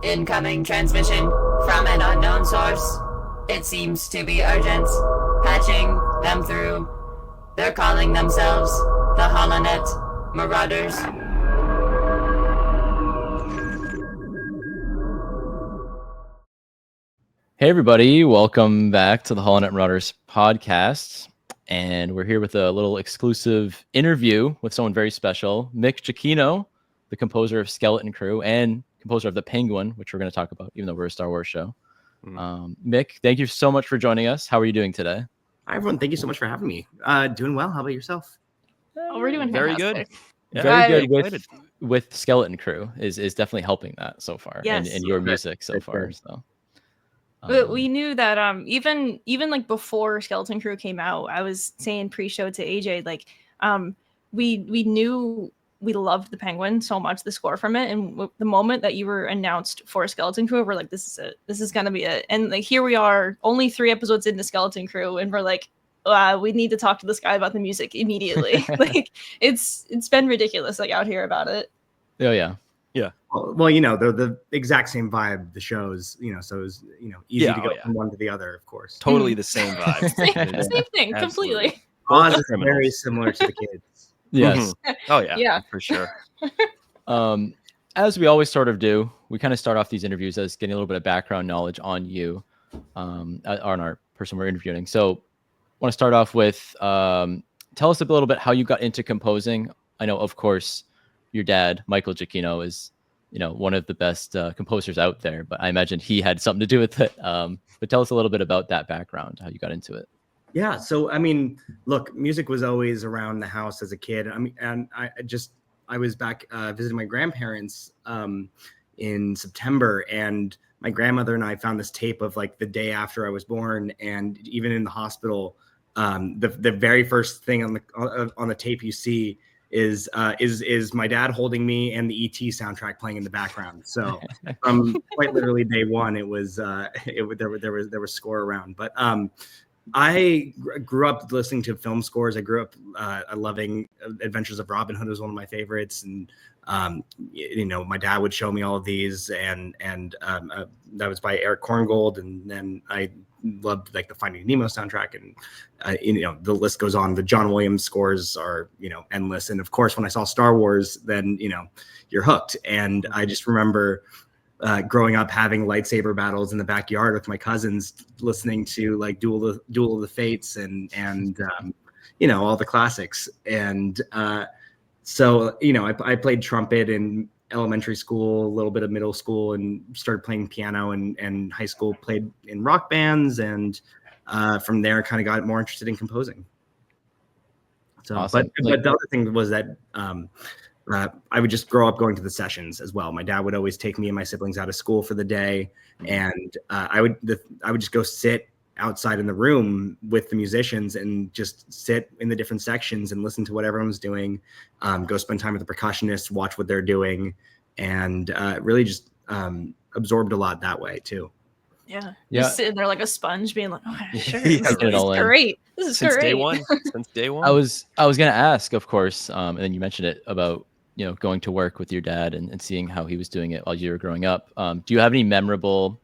Incoming transmission from an unknown source. It seems to be urgent. Patching them through. They're calling themselves the HoloNet Marauders. Hey everybody, welcome back to the HoloNet Marauders podcast. And we're here with a little exclusive interview with someone very special, Mick Giacchino, the composer of Skeleton Crew and composer of The Penguin, which we're going to talk about, even though we're a Star Wars show. Mick, thank you so much for joining us. How are you doing today? Hi, everyone. Thank you so much for having me. Doing well. How about yourself? Oh, we're doing very fantastic. good. Yeah, very good with Skeleton Crew is definitely helping that so far. Yes. And your music so far. So. But we knew that even like before Skeleton Crew came out, I was saying pre-show to AJ, like we knew we loved The Penguin so much, the score from it, and the moment that you were announced for Skeleton Crew, we're like, this is it, this is gonna be it. And like here we are, only 3 episodes into Skeleton Crew, and we're like, we need to talk to this guy about the music immediately. Like it's been ridiculous, like out here about it. Oh yeah. Yeah. Well, you know, the exact same vibe the shows, you know, so it was, you know, easy to go from one to the other, of course. Totally the same vibe. Same thing, completely. Oz is very similar to the kids. Yes. Oh yeah. Yeah, for sure. As we always sort of do, we kind of start off these interviews as getting a little bit of background knowledge on you, on our person we're interviewing. So I want to start off with, tell us a little bit how you got into composing. I know, of course, your dad, Michael Giacchino, is, you know, one of the best composers out there, but I imagine he had something to do with it. But tell us a little bit about that background, how you got into it. Yeah. So, I mean, look, music was always around the house as a kid. I mean, and I was back visiting my grandparents in September, and my grandmother and I found this tape of like the day after I was born, and even in the hospital, the very first thing on the tape you see is my dad holding me and the ET soundtrack playing in the background. So quite literally day one, there was score around. But I grew up listening to film scores. I grew up loving Adventures of Robin Hood was one of my favorites, and you know, my dad would show me all of these, and that was by Eric Korngold, and then I loved like the Finding Nemo soundtrack, and you know, the list goes on. The John Williams scores are, you know, endless, and of course when I saw Star Wars, then, you know, you're hooked. And I just remember growing up having lightsaber battles in the backyard with my cousins, listening to like Duel of the Fates and you know, all the classics. And so, you know, I played trumpet in elementary school, a little bit of middle school, and started playing piano and high school, played in rock bands, and from there kind of got more interested in composing. So, awesome. But the other thing was that I would just grow up going to the sessions as well. My dad would always take me and my siblings out of school for the day, and I would just go sit outside in the room with the musicians and just sit in the different sections and listen to what everyone's doing, go spend time with the percussionists, watch what they're doing, and really just absorbed a lot that way too. Yeah. Yeah. Just sitting there like a sponge being like, oh, sure, Yeah. this is great. This is Since great. day one. Since day one. I was going to ask, of course, and then you mentioned it about, you know, going to work with your dad and seeing how he was doing it while you were growing up. Do you have any memorable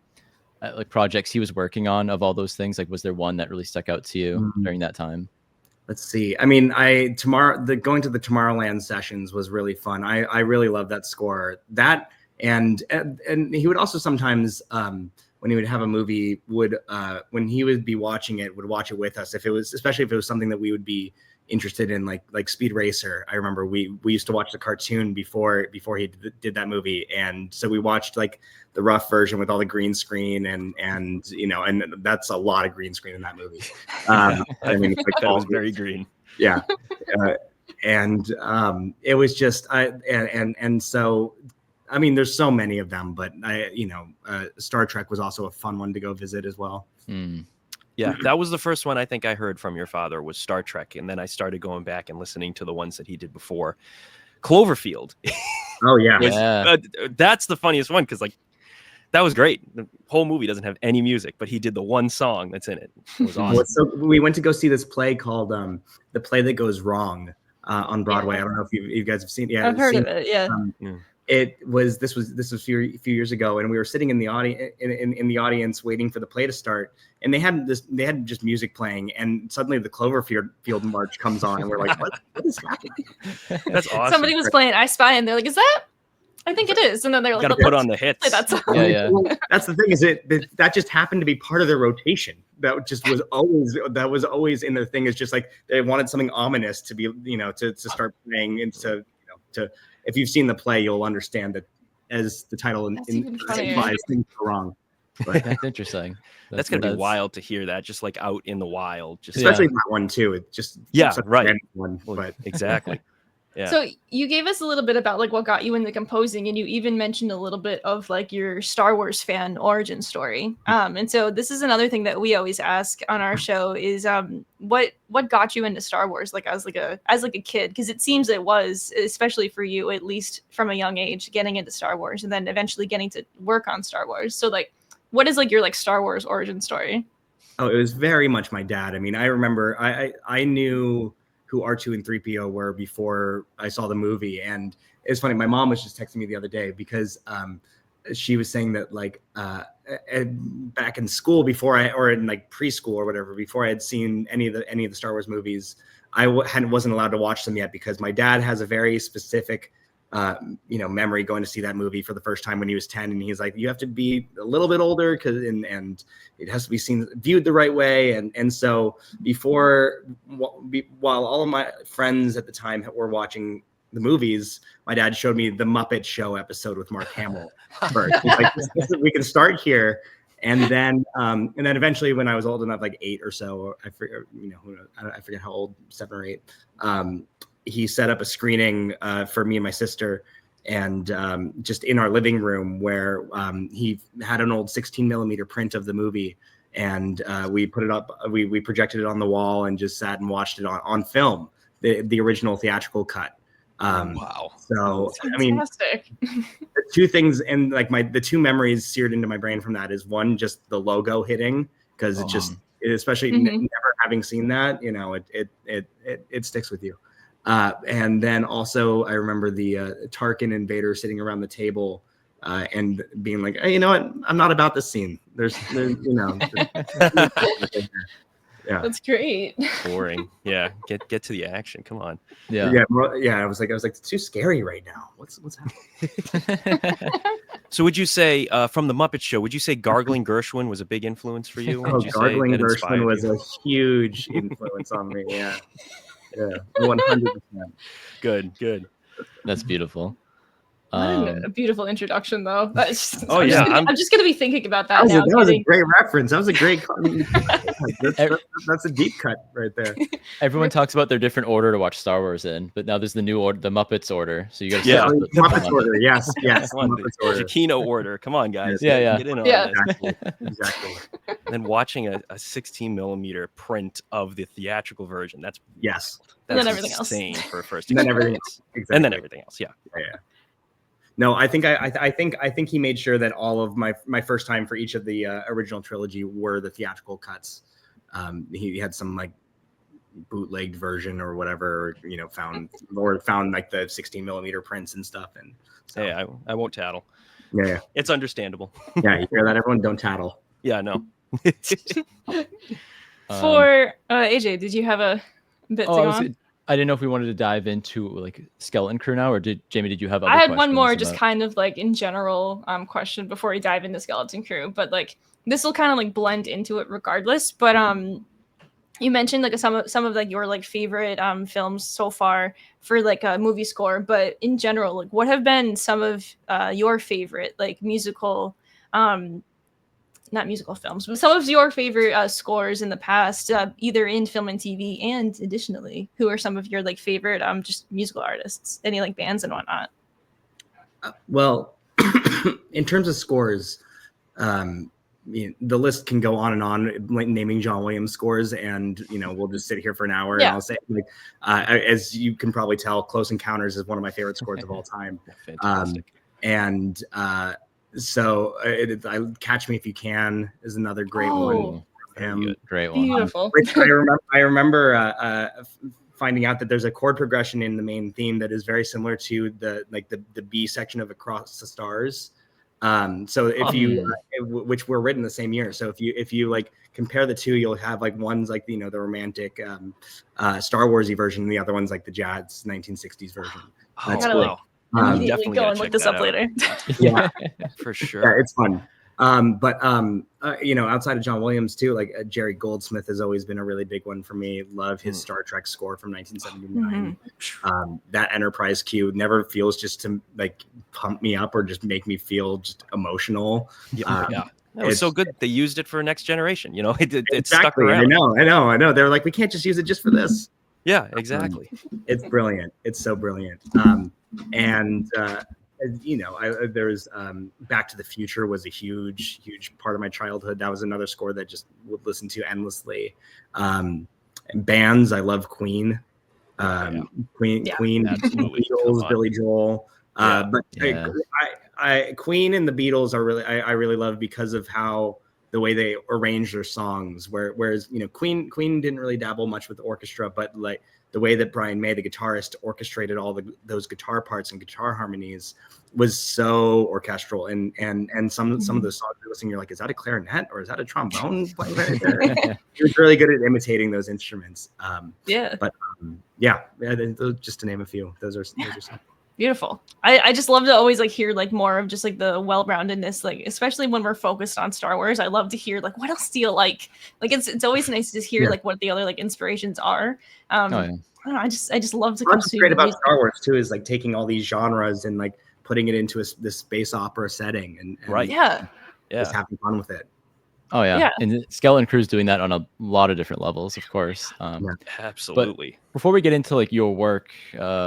like projects he was working on of all those things? Like, was there one that really stuck out to you during that time? Let's see. I mean, going to the Tomorrowland sessions was really fun. I really love that score. That and he would also sometimes when he would have a movie, when he would be watching it, would watch it with us, especially if it was something that we would be interested in, like Speed Racer. I remember we used to watch the cartoon before he did that movie, and so we watched like the rough version with all the green screen, and you know, and that's a lot of green screen in that movie. I mean, it's like that was very green. Yeah. And it was just and so I mean, there's so many of them, but Star Trek was also a fun one to go visit as well. Yeah, that was the first one I think I heard from your father, was Star Trek, and then I started going back and listening to the ones that he did before. Cloverfield. Oh yeah. That's the funniest one, because like that was great. The whole movie doesn't have any music, but he did the one song that's in it. It was awesome. So we went to go see this play called The Play That Goes Wrong on Broadway. Yeah. I don't know if you guys have seen it. Yeah, I've heard of it. Yeah. this was a few years ago, and we were sitting in the audience in the audience waiting for the play to start, and they had just music playing, and suddenly the Cloverfield march comes on, and we're like, what is happening? That's awesome. Somebody was playing I Spy, and they're like, "Is that?" I think it is, and then they're like, Got to put on the hits. play that song. Yeah. That's the thing, is that just happened to be part of their rotation. That was always in the thing. Is just like they wanted something ominous to be, to start playing, and to if you've seen the play, you'll understand that as the title implies, things are wrong. But That's interesting. That's gonna be wild to hear that, just like out in the wild, just especially that one too. It just such a random one, but exactly. Yeah. So you gave us a little bit about like what got you into composing, and you even mentioned a little bit of like your Star Wars fan origin story. And so this is another thing that we always ask on our show is what got you into Star Wars, like as a kid? Because it seems it was, especially for you, at least from a young age, getting into Star Wars and then eventually getting to work on Star Wars. So like, what is like your like Star Wars origin story? Oh, it was very much my dad. I mean, I remember I knew who R2 and 3PO were before I saw the movie. And it's funny, my mom was just texting me the other day because she was saying that like back in school or in like preschool or whatever, before I had seen any of the Star Wars movies, I wasn't allowed to watch them yet because my dad has a very specific memory going to see that movie for the first time when he was 10, and he's like, you have to be a little bit older and it has to be viewed the right way, and so while all of my friends at the time were watching the movies, my dad showed me the Muppet Show episode with Mark Hamill first. He's like, we can start here, and then eventually when I was old enough, like 8 or so, I forget how old, 7 or 8, he set up a screening for me and my sister, and just in our living room where he had an old 16 millimeter print of the movie, and we put it up, we projected it on the wall and just sat and watched it on film, the original theatrical cut. Wow. So That's I mean, fantastic. the two things, and like the two memories seared into my brain from that is, one, just the logo hitting, because it just, especially never having seen that, it sticks with you. And then also I remember the Tarkin and Vader sitting around the table and being like, hey, you know what? I'm not about this scene. There's yeah. That's great. Boring. Yeah. Get to the action. Come on. Yeah. I was like, it's too scary right now. What's happening? So would you say from the Muppet Show, would you say Gargling Gershwin was a big influence for you? Oh, Gargling Gershwin was a huge influence on me. Yeah. Yeah, 100%. Good. That's beautiful. What a beautiful introduction, though. That's I'm just gonna be thinking about that now. That was a great reference. That was a great. That's a deep cut right there. Everyone talks about their different order to watch Star Wars in, but now there's the new order, the Muppets order. So you got to Muppets order. Yes. Muppets order. Giacchino order. Come on, guys. Yeah. Get in on this. Exactly. And then watching a 16 millimeter print of the theatrical version. That's and then everything else. Insane for a first. And then everything else. Exactly. And then everything else. Yeah. No, I think he made sure that all of my first time for each of the original trilogy were the theatrical cuts. He had some like bootlegged version or whatever, found like the 16 millimeter prints and stuff. And so, hey, I won't tattle. Yeah. It's understandable. Yeah, you hear that, everyone? Don't tattle. Yeah, no. For AJ, did you have a bit to go on? I didn't know if we wanted to dive into like Skeleton Crew now, or did you have other I had one questions more, just kind of like in general question before we dive into Skeleton Crew, but like this will kind of like blend into it regardless. But you mentioned like some of like your like favorite films so far for like a movie score, but in general, like what have been some of your favorite like musical not musical films, but some of your favorite scores in the past, either in film and TV, and additionally, who are some of your like favorite just musical artists, any like bands and whatnot? Well, in terms of scores, the list can go on and on, like naming John Williams scores, and we'll just sit here for an hour. And I'll say, like, as you can probably tell, Close Encounters is one of my favorite scores of all time. Fantastic. So Catch Me If You Can is another great one. Great one. Beautiful. Which I remember finding out that there's a chord progression in the main theme that is very similar to the B section of Across the Stars. So if you, which were written the same year. So if you like compare the two, you'll have like one's like, the romantic Star Warsy version, and the other one's like the jazz 1960s version. Oh, That's wow. Um, Immediately definitely go gotta and look check this that up out. later. yeah, For yeah, sure. it's fun. Outside of John Williams too, like Jerry Goldsmith has always been a really big one for me. Love his Star Trek score from 1979. That Enterprise cue never feels just to like pump me up or just make me feel just emotional. Yeah. That was so good. They used it for Next Generation. It stuck Exactly. around. I know. They're like, we can't just use it just for this. Yeah, exactly. It's brilliant. It's so brilliant. There's Back to the Future was a huge part of my childhood. That was another score that just would listen to endlessly. Bands, I love Queen. Queen, Absolutely. Beatles, Billy Joel. Yeah. But Yeah. I Queen and the Beatles are really I really love because of how the way they arrange their songs. Whereas Queen didn't really dabble much with the orchestra, but like the way that Brian May, the guitarist, orchestrated all those guitar parts and guitar harmonies was so orchestral. And some of those songs you're listening, you're like, is that a clarinet or is that a trombone playing right there? He was really good at imitating those instruments. Just to name a few, those are some. Beautiful. I just love to always like hear like more of just like the well-roundedness, like especially when we're focused on Star Wars. I love to hear like what else do you like? Like it's always nice to hear like what the other like inspirations are. I don't know, I just love to What's consume great about music. Star Wars too is like taking all these genres and like putting it into this space opera setting and Right. just having fun with it. Oh yeah. And Skeleton Crew's doing that on a lot of different levels, of course. Absolutely. But before we get into like your work,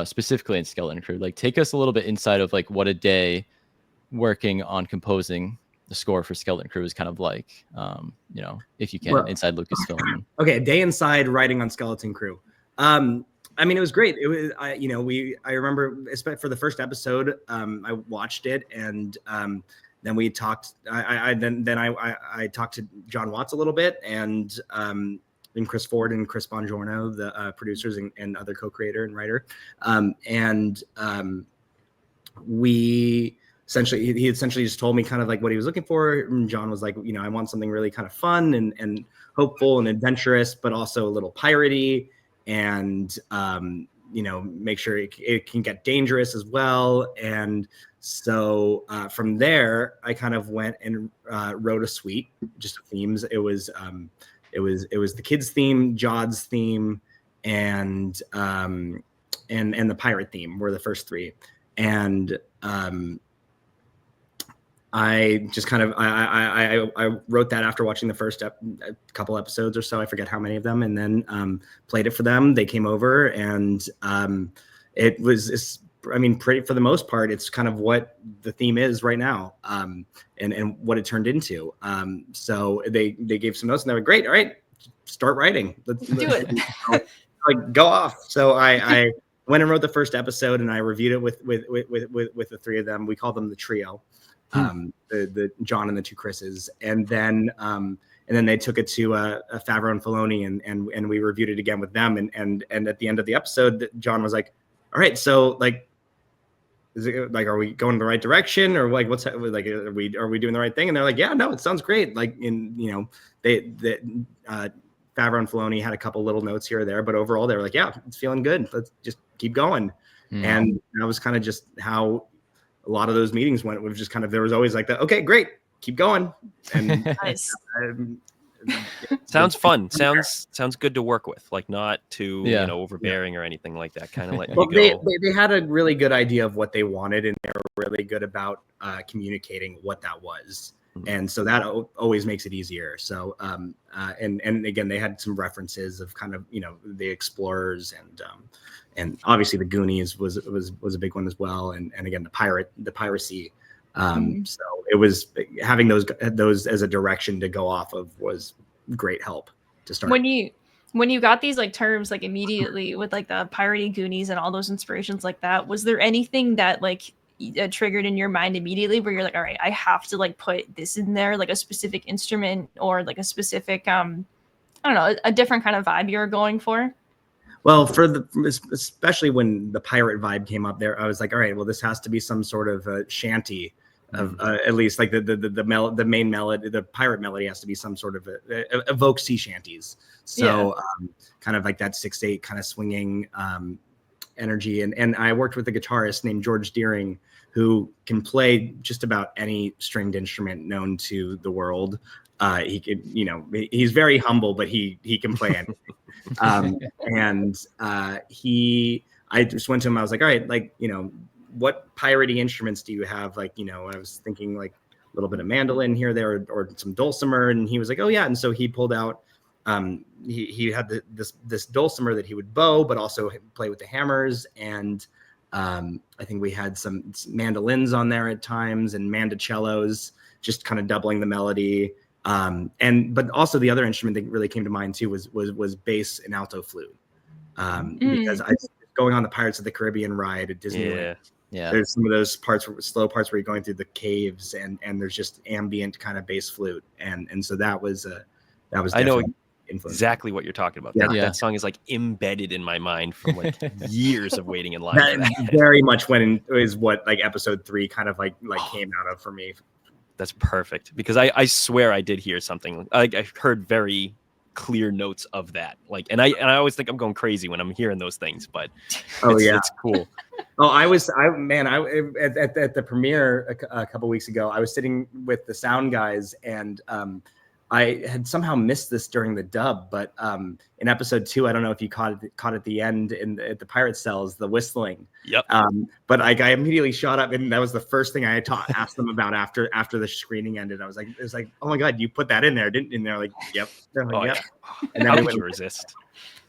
specifically in Skeleton Crew, like take us a little bit inside of like what a day working on composing the score for Skeleton Crew is kind of like, if you can, inside Lucasfilm. Okay, a day inside writing on Skeleton Crew. It was great. It was, I remember, especially for the first episode, I watched it and then we talked. I talked to John Watts a little bit, and Chris Ford and Chris Bongiorno, the producers and other co-creator and writer, we essentially he just told me kind of like what he was looking for. And John was like, I want something really kind of fun and hopeful and adventurous, but also a little piratey, and make sure it can get dangerous as well. And so from there, I kind of went and wrote a suite just of themes. It was the kids theme, Jod's theme, and the pirate theme were the first three. And I just kind of I wrote that after watching the first couple episodes or so. I forget how many of them, and then played it for them. They came over, and it was. Pretty for the most part, it's kind of what the theme is right now, and what it turned into. So they gave some notes, and they were great. All right, start writing. Let's do it. Like go off. So I went and wrote the first episode, and I reviewed it with the three of them. We call them the trio, the John and the two Chris's, and then they took it to Favreau and Filoni, and we reviewed it again with them. And at the end of the episode, John was like, "All right, so like, is it like, are we going in the right direction, or like what's like, are we doing the right thing?" And they're like, "Yeah, no, it sounds great." Like Favreau and Filoni had a couple little notes here or there, but overall they were like, "Yeah, it's feeling good. Let's just keep going." And that was kind of just how a lot of those meetings went. It was just kind of, there was always like that. Okay, great, keep going. And Nice. Sounds fun. Sounds good to work with. Like not too overbearing or anything like that. Kind of let you go. They had a really good idea of what they wanted, and they were really good about communicating what that was. And so that always makes it easier. So and again, they had some references of kind of the Explorers and obviously the Goonies was a big one as well. And again, the piracy. So it was having those as a direction to go off of was great help to start. When you got these like terms like immediately with like the piratey, Goonies and all those inspirations like that, was there anything that like triggered in your mind immediately where you're like, all right, I have to like put this in there, like a specific instrument or like a specific I don't know, a different kind of vibe you're going for? Well, especially when the pirate vibe came up there, I was like, all right, well, this has to be some sort of a shanty of at least like the main melody, the pirate melody has to be some sort of evoke sea shanties. So kind of like that 6/8 kind of swinging energy. And I worked with a guitarist named George Deering, who can play just about any stringed instrument known to the world. He could, he's very humble, but he can play anything. I just went to him. I was like, all right, like, what piratey instruments do you have? Like, I was thinking like a little bit of mandolin here, there, or some dulcimer. And he was like, oh yeah. And so he pulled out, he had this dulcimer that he would bow, but also play with the hammers. And I think we had some mandolins on there at times and mandocellos, just kind of doubling the melody. But also the other instrument that really came to mind too was bass and alto flute. Because going on the Pirates of the Caribbean ride at Disneyland. Yeah. There's some of those slow parts where you're going through the caves and there's just ambient kind of bass flute. And so that was I know influence. Exactly what you're talking about. Yeah. That song is like embedded in my mind from like years of waiting in line. That very much is what like episode 3 kind of like came out of for me. That's perfect, because I swear I did hear something. I heard very clear notes of that. Like, and I always think I'm going crazy when I'm hearing those things, but it's cool. At the premiere a couple weeks ago, I was sitting with the sound guys, and I had somehow missed this during the dub, but in episode 2, I don't know if you caught at the end at the pirate cells, the whistling. Yep. But I immediately shot up, and that was the first thing I asked them about after the screening ended. I was like, oh my god, you put that in there, didn't? And they're like, yep. They're like, yep. Yeah. And then how could you resist?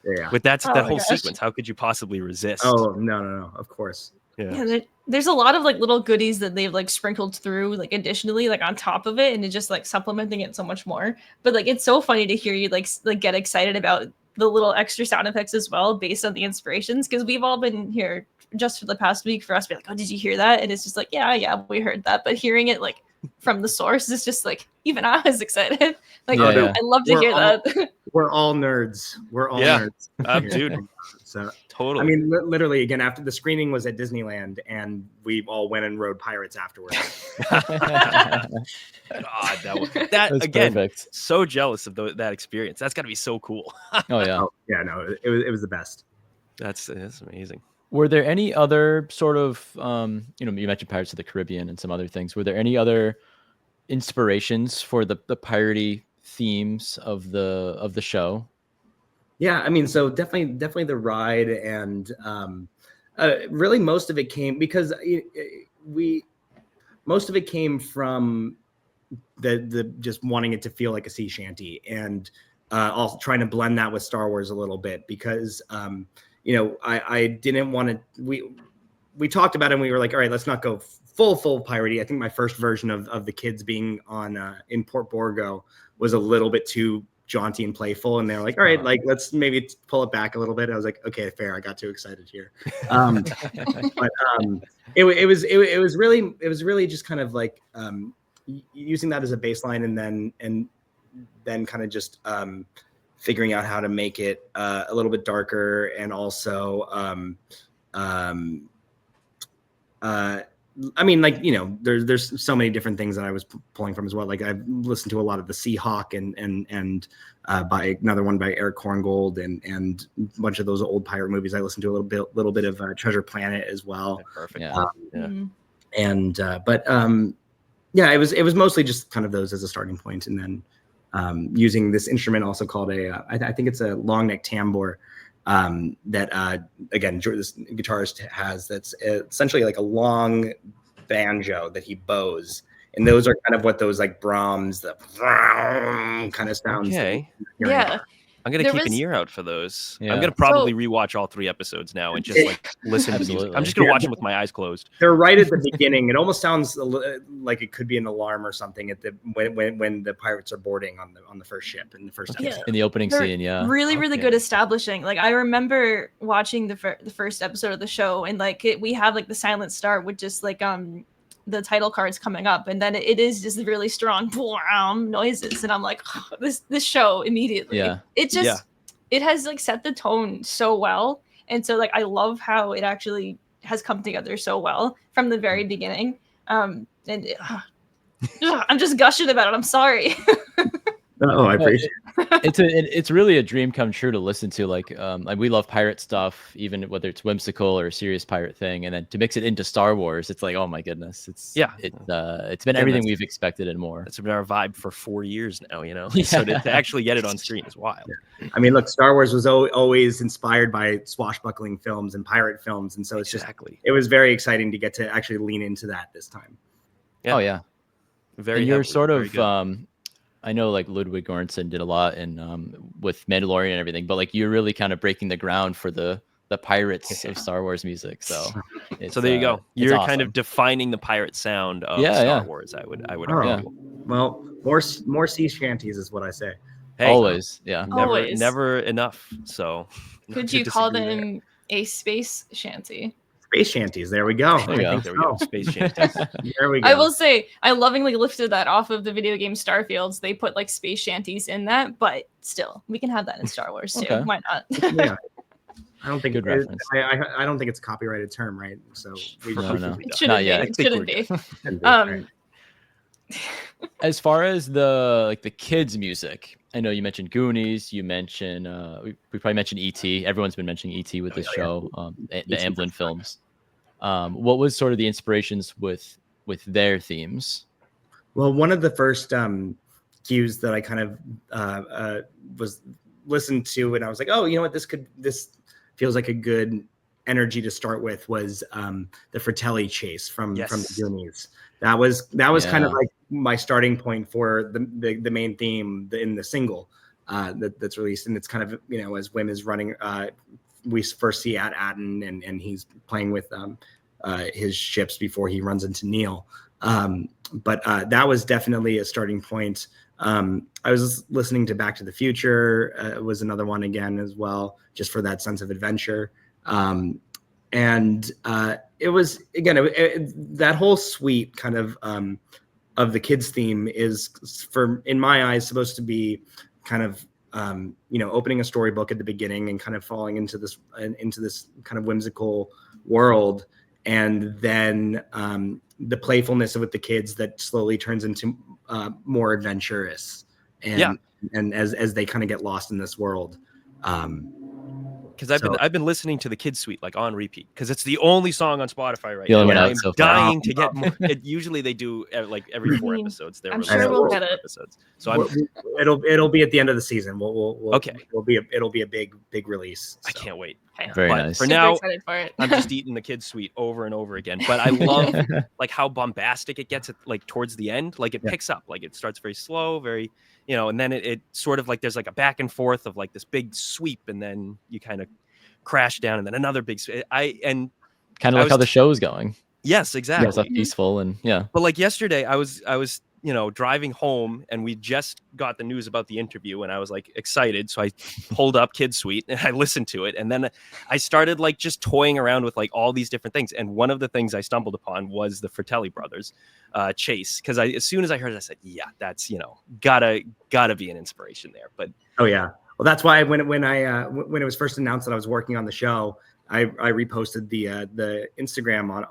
Yeah. With that whole sequence, how could you possibly resist? Oh no, of course. Yeah, there's a lot of like little goodies that they've like sprinkled through like additionally like on top of it, and it's just like supplementing it so much more. But like it's so funny to hear you like get excited about the little extra sound effects as well based on the inspirations, because we've all been here just for the past week for us to be like, oh, did you hear that? And it's just like, yeah, we heard that. But hearing it like from the source is just like, even I was excited. Like I love to hear that. We're all nerds. We're all nerds. Dude. So totally. I mean, literally, again, after the screening was at Disneyland, and we all went and rode pirates afterwards. God, that again, perfect. So jealous of that experience. That's got to be so cool. Oh yeah. Yeah, no, it was the best. That's amazing. Were there any other sort of, you mentioned Pirates of the Caribbean and some other things. Were there any other inspirations for the piratey themes of the show? Yeah, I mean, so definitely the ride, and really most of it came because most of it came from the just wanting it to feel like a sea shanty, and also trying to blend that with Star Wars a little bit, because I didn't want to. We talked about it, and we were like, all right, let's not go full piratey. I think my first version of the kids being on in Port Borgo was a little bit too jaunty and playful, and they're like, all right, like let's maybe pull it back a little bit. I was like, okay, fair. I got too excited here. But it was really just kind of like using that as a baseline, and then kind of just figuring out how to make it a little bit darker, and also I mean, like, there's so many different things that I was pulling from as well. Like I've listened to a lot of the Seahawk and by another one by Eric Korngold, and a bunch of those old pirate movies. I listened to a little bit of Treasure Planet as well. Perfect. Yeah, it was mostly just kind of those as a starting point, and then using this instrument also called I think it's a long neck tambour. That again, this guitarist has, that's essentially like a long banjo that he bows, and those are kind of what those like Brahms, the kind of sounds. Okay. Yeah. I'm gonna keep an ear out for those. Yeah. I'm gonna probably rewatch all 3 episodes now and just like listen to music. I'm just gonna watch them with my eyes closed. They're right at the beginning. It almost sounds like it could be an alarm or something at when the pirates are boarding on the first ship in the first episode. In the opening scene. Yeah, really good establishing. Like I remember watching the first episode of the show, and like we have like the silent start with just like the title cards coming up, and then it is just really strong noises, and I'm like, oh, this show immediately. Yeah. It just it has like set the tone so well. And so like I love how it actually has come together so well from the very beginning. I'm just gushing about it. I'm sorry. Oh, I appreciate it. It's really a dream come true to listen to. Like we love pirate stuff, even whether it's whimsical or a serious pirate thing, and then to mix it into Star Wars, it's like, oh my goodness, it's been everything we've expected and more. It's been our vibe for 4 years now, you know. So to actually get it on screen is wild. Yeah. I mean, look, Star Wars was always inspired by swashbuckling films and pirate films, and so it's it was very exciting to get to actually lean into that this time. Yeah. Oh yeah, very. And you're sort of I know like Ludwig Göransson did a lot in with Mandalorian and everything, but like you're really kind of breaking the ground for the pirates of Star Wars music. So there you go. You're kind of defining the pirate sound of Star Wars. I would argue. Well, more sea shanties is what I say. Hey, always, never enough. So could you call them a space shanty? Space shanties. There we go. There we go. Space shanties. There we go. I will say I lovingly lifted that off of the video game Starfields. They put like space shanties in that, but still, we can have that in Star Wars too. Okay. Why not? Yeah. I don't think I don't think it's a copyrighted term, right? So it shouldn't be. It shouldn't be. As far as the kids' music, I know you mentioned Goonies. You mentioned we probably mentioned E.T. Everyone's been mentioning E.T. with this show. The Amblin films. What was sort of the inspirations with their themes? Well, one of the first cues that I kind of was listened to, and I was like, oh, you know what, this feels like a good energy to start with, was the Fratelli chase from the Goonies. That was kind of like my starting point for the main theme in the single that's released, and it's kind of, you know, as Wim is running, we first see Atten and he's playing with his ships before he runs into Neil. But that was definitely a starting point. I was listening to Back to the Future, was another one again as well, just for that sense of adventure. And it was, again, that whole suite kind of the kids theme is, in my eyes, supposed to be kind of, you know, opening a storybook at the beginning and kind of falling into this kind of whimsical world. And then the playfulness with the kids that slowly turns into more adventurous. And as they kind of get lost in this world. Because I've been listening to the Kids Suite like on repeat, because it's the only song on Spotify right now. I'm dying to get more. Usually they do like every 4 episodes. I'm sure we'll get it. Episodes. So it'll be at the end of the season. Okay. It'll be a big release. So. I can't wait. Very nice. For now, I'm just eating the Kids Suite over and over again. But I love like how bombastic it gets at, like towards the end. Like it picks up. Like it starts very slow, very, you know, and then it sort of like there's like a back and forth of like this big sweep, and then you kind of crash down, and then another big sweep. And kind of like how the show is going. Yes, exactly. It's like peaceful and But like yesterday, I was you know, driving home, and we just got the news about the interview, and I was like excited. So I pulled up Kids Suite and I listened to it. And then I started like just toying around with like all these different things. And one of the things I stumbled upon was the Fratelli brothers chase. Cause as soon as I heard it, I said, yeah, that's, you know, gotta be an inspiration there. But oh yeah. Well, that's why when it was first announced that I was working on the show, I reposted the Instagram on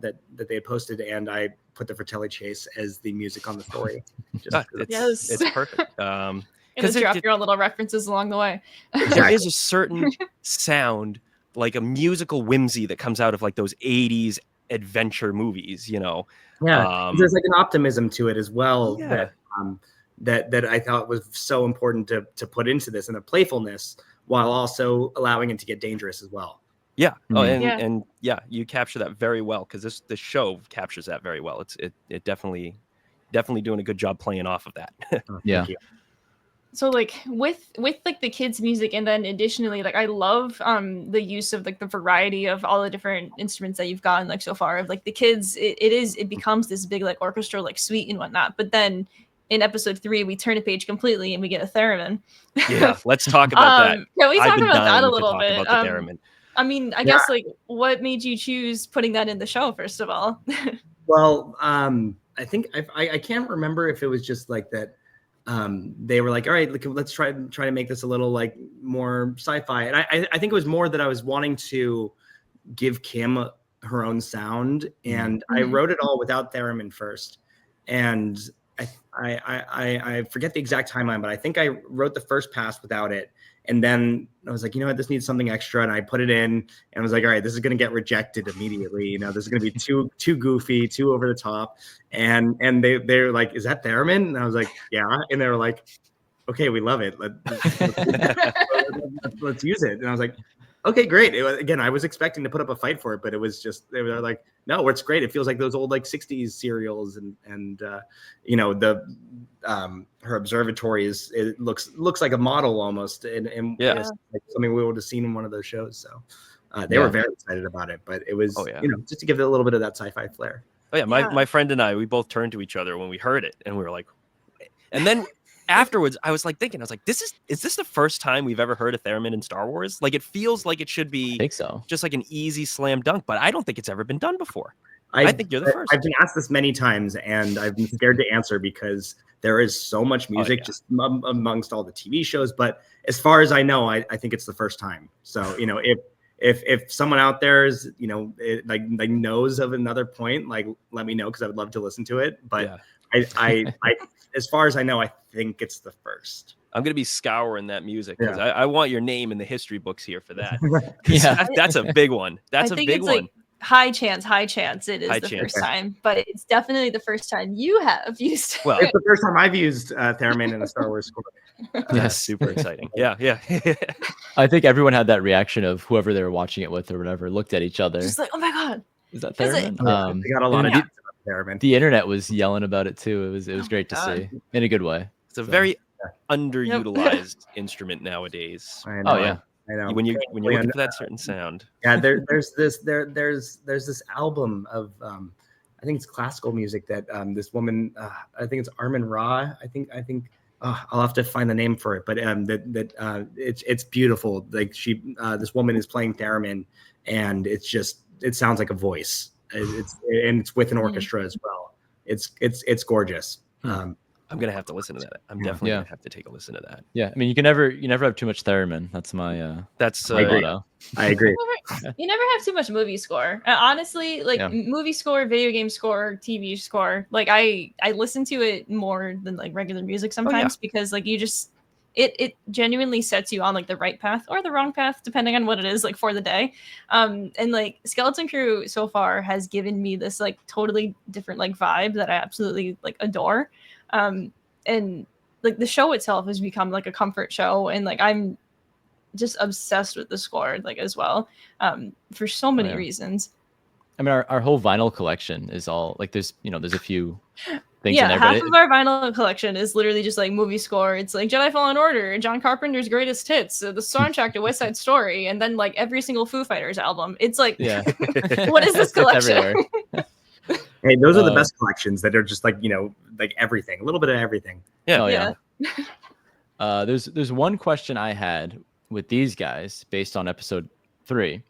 that they had posted, and I put the Fratelli chase as the music on the story. It's perfect. Because drop your own little references along the way. There is a certain sound, like a musical whimsy, that comes out of like those 80s adventure movies, you know. Yeah, there's like an optimism to it as well that I thought was so important to put into this, and a playfulness while also allowing it to get dangerous as well. Yeah. Oh, and you capture that very well, because this show captures that very well. It definitely doing a good job playing off of that. Yeah. So like with like the kids' music, and then additionally, like I love the use of like the variety of all the different instruments that you've gotten like so far. Of like the kids, it becomes this big like orchestral like suite and whatnot. But then in episode 3, we turn a page completely and we get a theremin. Yeah, let's talk about that. Can we talk about that a little bit? About the theremin. I mean, I guess like what made you choose putting that in the show, first of all? Well, I think I can't remember if it was just like that. they were like, all right, let's try to make this a little like more sci-fi. And I think it was more that I was wanting to give Kim her own sound, and I wrote it all without theremin first. And I forget the exact timeline, but I think I wrote the first pass without it. And then I was like, you know what, this needs something extra. And I put it in and I was like, all right, this is going to get rejected immediately. You know, this is going to be too goofy, too over the top. And they're like, is that theremin? And I was like, yeah. And they were like, okay, we love it. Let's use it. And I was like, okay, great. Again, I was expecting to put up a fight for it, but it was just, they were like, no, it's great. It feels like those old like 60s serials, and you know, her observatory it looks like a model almost, and it's like something we would have seen in one of those shows. So they were very excited about it, but it was you know, just to give it a little bit of that sci-fi flair. Oh yeah, my friend and I, we both turned to each other when we heard it, and we were like, and then afterwards, I was like, is this the first time we've ever heard a theremin in Star Wars? Like, it feels like it should be, I think so, just like an easy slam dunk, but I don't think it's ever been done before. I think you're the first. I've been asked this many times, and I've been scared to answer because there is so much music just amongst all the TV shows. But as far as I know, I think it's the first time. So, you know, if someone out there is, you know, like knows of another point, like, let me know, because I would love to listen to it. But I as far as I know, I think it's the first. I'm going to be scouring that music, because I want your name in the history books here for that. That's a big one. That's a big one. Like high chance it is the first time, but it's definitely the first time you have used it. Well, it's the first time I've used theremin in a Star Wars score. That's super exciting. Yeah. I think everyone had that reaction of whoever they were watching it with or whatever looked at each other. Just like, oh my god, is that theremin? They got a lot of theremin. The internet was yelling about it too. It was great to see, in a good way. It's a very underutilized instrument nowadays. I know. Oh yeah. I know. When you're looking for that certain sound. Yeah, there's this album of I think it's classical music that this woman, I think it's Armin Ra. I think I'll have to find the name for it, but it's beautiful. Like this woman is playing theremin, and it sounds like a voice. It's with an orchestra as well. It's gorgeous. I'm gonna have to listen to that. I'm definitely gonna have to take a listen to that. Yeah, I mean, you never have too much theremin. That's my I agree. You never have too much movie score. Honestly, like movie score, video game score, TV score. Like I listen to it more than like regular music sometimes, because like you just it genuinely sets you on like the right path or the wrong path, depending on what it is like for the day. And like Skeleton Crew so far has given me this like totally different like vibe that I absolutely like adore. And like the show itself has become like a comfort show, and like I'm just obsessed with the score like as well, for so many reasons. I mean, our whole vinyl collection is all like there's a few things in there. Half of our vinyl collection is literally just like movie score. It's like Jedi Fallen Order, John Carpenter's greatest hits, the soundtrack to West Side Story, and then like every single Foo Fighters album. It's like, what is this collection? Hey, those are the best collections that are just like, you know, like everything, a little bit of everything. Yeah. There's one question I had with these guys based on episode 3.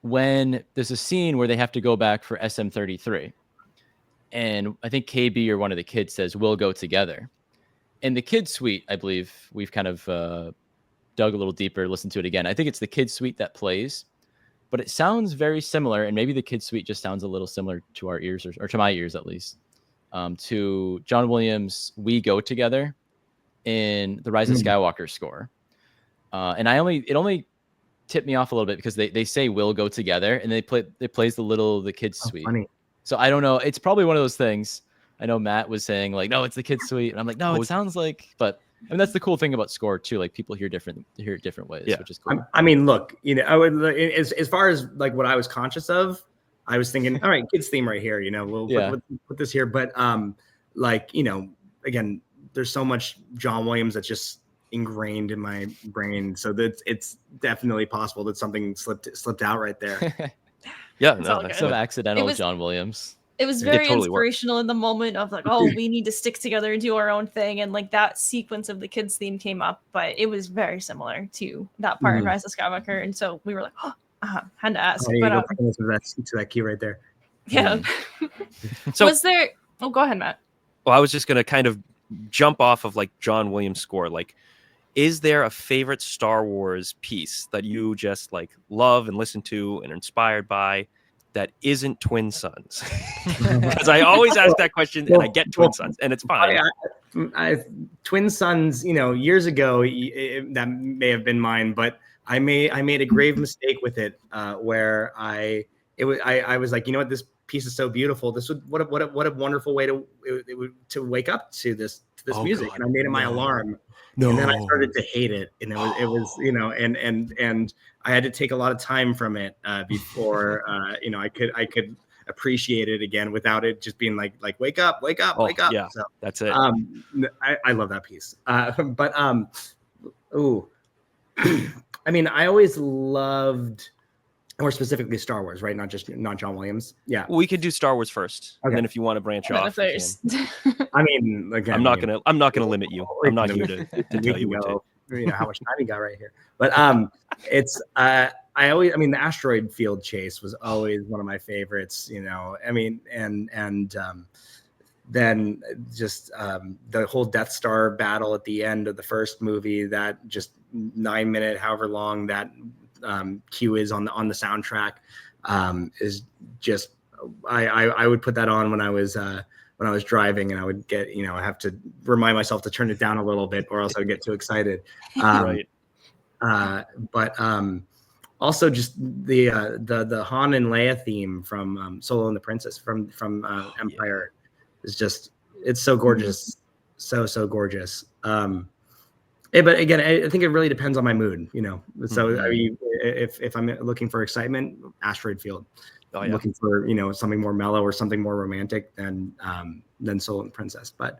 When there's a scene where they have to go back for SM33, and I think KB or one of the kids says, "We'll go together." In the kids suite, I believe we've kind of dug a little deeper, listened to it again. I think it's the kids suite that plays, but it sounds very similar, and maybe the kids suite just sounds a little similar to our ears, or to my ears at least, to John Williams' "We Go Together" in the Rise of Skywalker score. And it only tipped me off a little bit because they say "We'll Go Together" and it plays the kids suite. Funny. So I don't know. It's probably one of those things. I know Matt was saying like, no, it's the kids suite, and I'm like, no, it sounds like. But I mean, that's the cool thing about score too. Like people hear it different ways, which is cool. I mean, look, you know, I would as far as like what I was conscious of, I was thinking, all right, kids theme right here. You know, we'll put this here. But like, you know, again, there's so much John Williams that's just ingrained in my brain, so that it's definitely possible that something slipped out right there. That's some accidental John Williams. It was very inspirational in the moment of like, oh, we need to stick together and do our own thing, and like that sequence of the kids theme came up, but it was very similar to that part in Rise of Skywalker, and so we were like, had to ask. But to that key right there. Yeah. So was there? Oh, go ahead, Matt. Well, I was just going to kind of jump off of like John Williams' score, like, is there a favorite Star Wars piece that you just like love and listen to and are inspired by that isn't Twin Suns? Because I always ask that question and I get Twin Suns, and it's fine. Twin Suns, years ago, that may have been mine, but I made a grave mistake with it, where I was like, you know what, this piece is so beautiful. This would what a wonderful way to wake up to this music, God, and I made it my alarm. No. And then I started to hate it, and it was and I had to take a lot of time from it before I could appreciate it again without it just being like wake up. Yeah, so that's it. I love that piece, but I mean, I always loved, more specifically, Star Wars, right? Not John Williams. Yeah, We could do Star Wars first, Okay. and then if you want to branch And then off, if you there's can. I mean, again, I'm not gonna limit you. I'm not here to tell you what to. How much time you got right here, but it's the asteroid field chase was always one of my favorites. I mean, and then just the whole Death Star battle at the end of the first movie, that just 9-minute, however long that cue is on the soundtrack, is just I would put that on when I was driving, and I would get I have to remind myself to turn it down a little bit, or else I would get too excited. Right. But also just the Han and Leia theme from Solo and the Princess from Empire is just, it's so gorgeous, so gorgeous. But again, I think it really depends on my mood, So I mean, if I'm looking for excitement, Asteroid Field. Oh, yeah. Looking for something more mellow or something more romantic than Solo and the Princess. But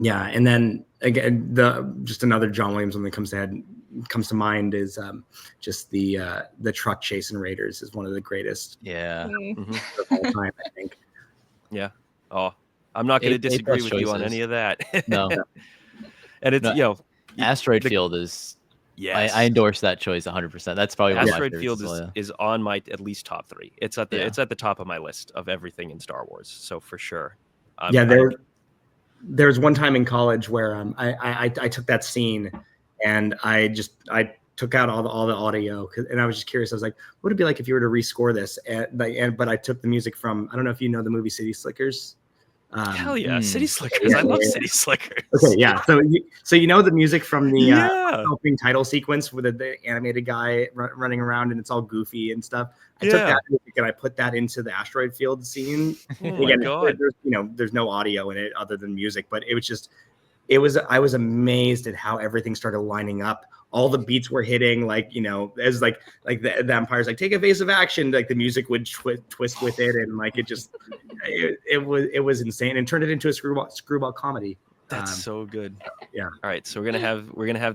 yeah, and then again, just another John Williams one that comes to mind is just the truck chase in Raiders is one of the greatest Yeah. of all time, I think. Yeah. Oh, I'm not going to disagree with you on any of that. No. And it's Asteroid Field is. Yes. I endorse that choice 100%. That's probably one of my Asteroid favorites Field as well, yeah. is on my at least top 3. It's at the Yeah. it's at the top of my list of everything in Star Wars. So for sure. There's one time in college where I took that scene and I took out all the audio, and I was just curious. I was like, what would it be like if you were to rescore this? But I took the music from, I don't know if you know the movie City Slickers. Hell yeah, City Slickers. I love City Slickers. Okay, yeah. So you the music from the opening title sequence with the animated guy running around, and it's all goofy and stuff. I took that music and I put that into the Asteroid Field scene. My God. There's no audio in it other than music, but it was just, I was amazed at how everything started lining up. All the beats were hitting, as like the Empire's like, take evasive action, like the music would twist with it, and like it just it was insane, and turned it into a screwball comedy. That's so good. Yeah. All right, so we're gonna have